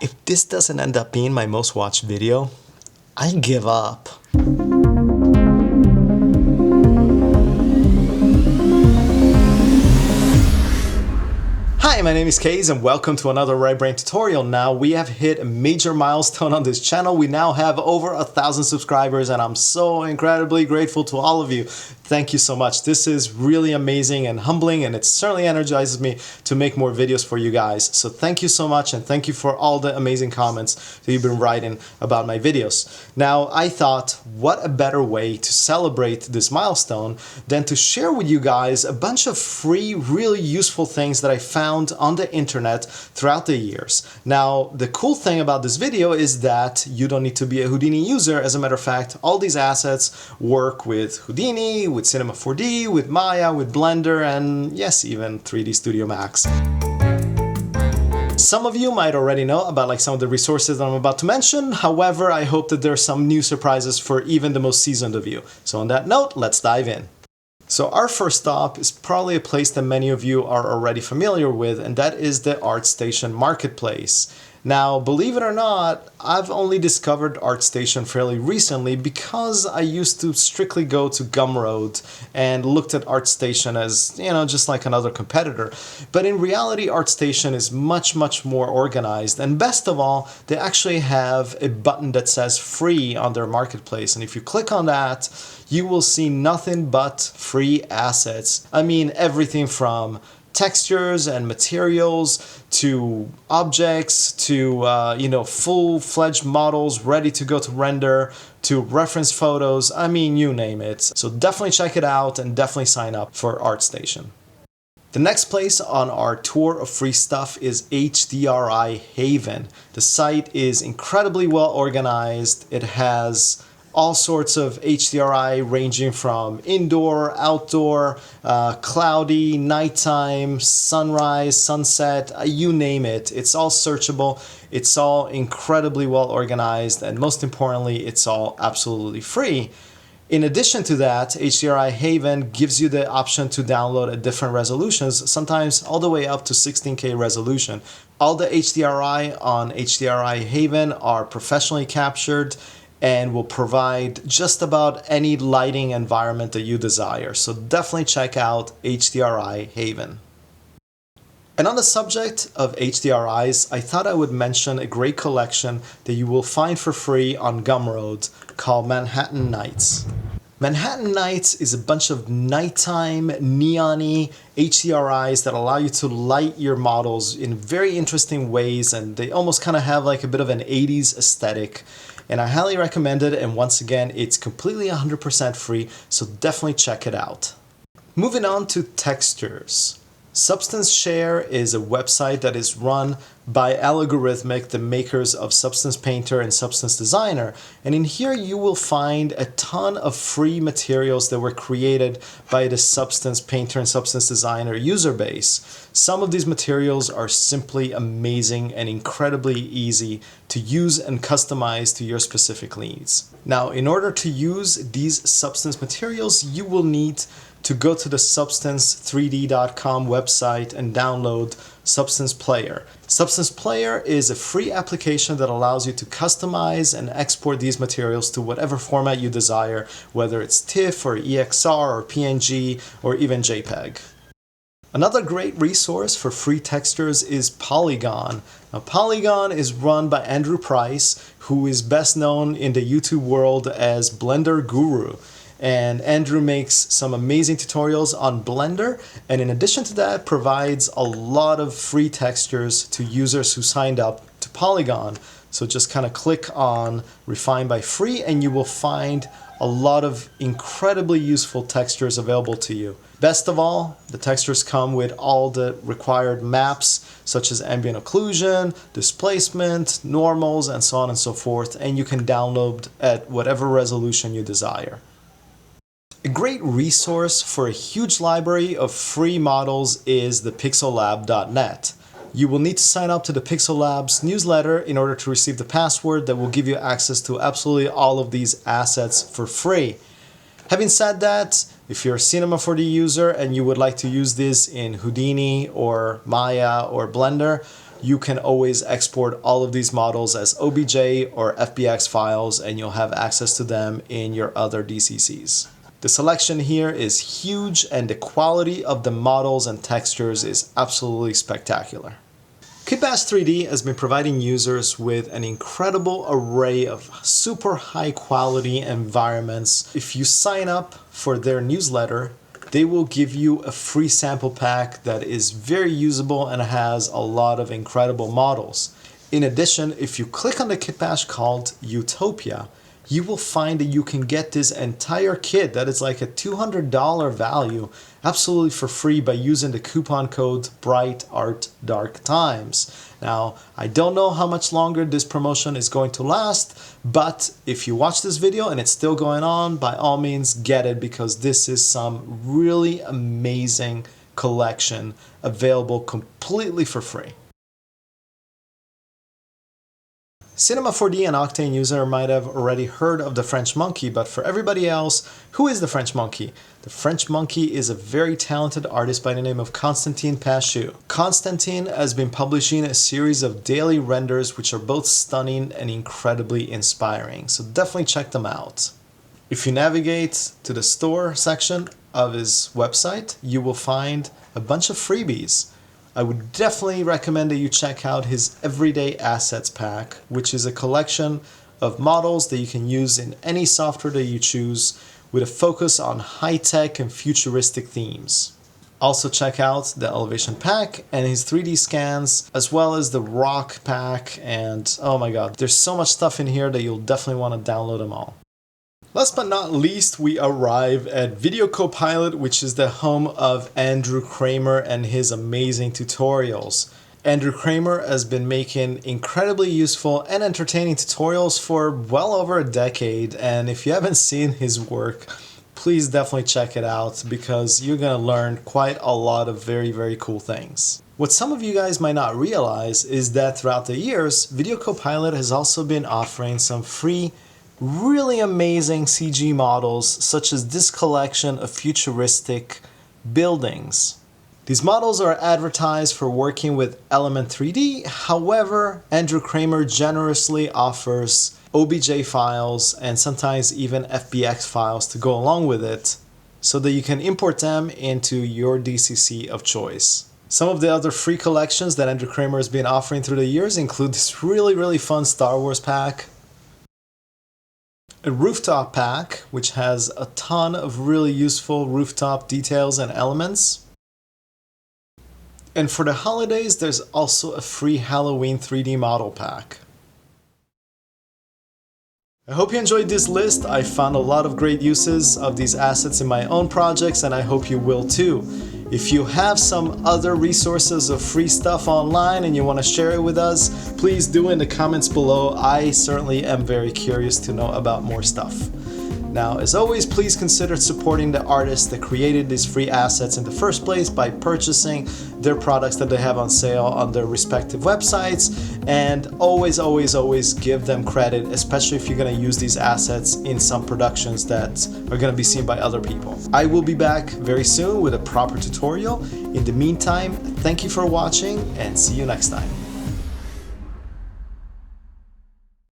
If this doesn't end up being my most watched video, I give up. Hi, my name is Kaze and welcome to another Right Brain tutorial. Now we have hit a major milestone on this channel. We now have over 1,000 subscribers and I'm so incredibly grateful to all of you. Thank you so much. This is really amazing and humbling, and it certainly energizes me to make more videos for you guys. So thank you so much, and thank you for all the amazing comments that you've been writing about my videos. Now I thought, what a better way to celebrate this milestone than to share with you guys a bunch of free, really useful things that I found on the internet throughout the years. Now, the cool thing about this video is that you don't need to be a Houdini user. As a matter of fact, all these assets work with Houdini, with Cinema 4D, with Maya, with Blender, and yes, even 3D Studio Max. Some of you might already know about some of the resources that I'm about to mention. However, I hope that there's some new surprises for even the most seasoned of you. So on that note, let's dive in. So our first stop is probably a place that many of you are already familiar with, and that is the ArtStation marketplace. Now, believe it or not, I've only discovered ArtStation fairly recently because I used to strictly go to Gumroad and looked at ArtStation as, just like another competitor. But in reality, ArtStation is much, much more organized. And best of all, they actually have a button that says free on their marketplace. And if you click on that, you will see nothing but free assets. I mean, everything from textures and materials to objects to full-fledged models ready to go to render to reference photos. I mean, you name it. So definitely check it out and definitely sign up for ArtStation. The next place on our tour of free stuff is HDRI Haven. The site is incredibly well organized. It has all sorts of HDRI ranging from indoor, outdoor, cloudy, nighttime, sunrise, sunset, you name it. It's all searchable. It's all incredibly well organized, and most importantly, it's all absolutely free. In addition to that, HDRI Haven gives you the option to download at different resolutions, sometimes all the way up to 16K resolution. All the HDRI on HDRI Haven are professionally captured and will provide just about any lighting environment that you desire. So definitely check out HDRI Haven. And on the subject of HDRIs, I thought I would mention a great collection that you will find for free on Gumroad called Manhattan Nights. Manhattan Nights is a bunch of nighttime, neon-y HDRIs that allow you to light your models in very interesting ways, and they almost kind of have like a bit of an 80s aesthetic. And I highly recommend it, and once again, it's completely 100% free, so definitely check it out. Moving on to textures. Substance Share is a website that is run by Algorithmic, the makers of Substance Painter and Substance Designer. And in here you will find a ton of free materials that were created by the Substance Painter and Substance Designer user base. Some of these materials are simply amazing and incredibly easy to use and customize to your specific needs. Now, in order to use these Substance materials, you will need to go to the substance3d.com website and download Substance Player. Substance Player is a free application that allows you to customize and export these materials to whatever format you desire, whether it's TIFF or EXR or PNG or even JPEG. Another great resource for free textures is Polygon. Now, Polygon is run by Andrew Price, who is best known in the YouTube world as Blender Guru. And Andrew makes some amazing tutorials on Blender, and in addition to that, provides a lot of free textures to users who signed up to Polygon. So just kind of click on Refine by Free and you will find a lot of incredibly useful textures available to you. Best of all, the textures come with all the required maps such as ambient occlusion, displacement, normals, and so on and so forth, and you can download at whatever resolution you desire. A great resource for a huge library of free models is the pixellab.net. You will need to sign up to the Pixel Labs newsletter in order to receive the password that will give you access to absolutely all of these assets for free. Having said that, if you're a Cinema 4D user and you would like to use this in Houdini or Maya or Blender, you can always export all of these models as OBJ or FBX files, and you'll have access to them in your other DCCs. The selection here is huge, and the quality of the models and textures is absolutely spectacular. Kitbash 3D has been providing users with an incredible array of super high quality environments. If you sign up for their newsletter, they will give you a free sample pack that is very usable and has a lot of incredible models. In addition, if you click on the Kitbash called Utopia, you will find that you can get this entire kit that is like a $200 value absolutely for free by using the coupon code BrightArtDarkTimes. Now, I don't know how much longer this promotion is going to last, but if you watch this video and it's still going on, by all means get it, because this is some really amazing collection available completely for free. Cinema 4D and Octane user might have already heard of the French Monkey, but for everybody else, who is the French Monkey? The French Monkey is a very talented artist by the name of Constantin Pachu. Constantin has been publishing a series of daily renders which are both stunning and incredibly inspiring, so definitely check them out. If you navigate to the store section of his website, you will find a bunch of freebies. I would definitely recommend that you check out his Everyday Assets pack, which is a collection of models that you can use in any software that you choose, with a focus on high-tech and futuristic themes. Also check out the Elevation pack and his 3D scans, as well as the Rock pack, and oh my god, there's so much stuff in here that you'll definitely want to download them all. Last but not least, we arrive at Video Copilot, which is the home of Andrew Kramer and his amazing tutorials. Andrew Kramer has been making incredibly useful and entertaining tutorials for well over a decade, and if you haven't seen his work, please definitely check it out, because you're going to learn quite a lot of very, very cool things. What some of you guys might not realize is that throughout the years, Video Copilot has also been offering some free, really amazing CG models, such as this collection of futuristic buildings. These models are advertised for working with Element 3D. However, Andrew Kramer generously offers OBJ files and sometimes even FBX files to go along with it, so that you can import them into your DCC of choice. Some of the other free collections that Andrew Kramer has been offering through the years include this really fun Star Wars pack, a rooftop pack, which has a ton of really useful rooftop details and elements. And for the holidays, there's also a free Halloween 3D model pack. I hope you enjoyed this list. I found a lot of great uses of these assets in my own projects, and I hope you will too. If you have some other resources of free stuff online and you want to share it with us, please do in the comments below. I certainly am very curious to know about more stuff. Now, as always, please consider supporting the artists that created these free assets in the first place by purchasing their products that they have on sale on their respective websites, and always give them credit, especially if you're going to use these assets in some productions that are going to be seen by other people. I will be back very soon with a proper tutorial. In the meantime, thank you for watching and see you next time.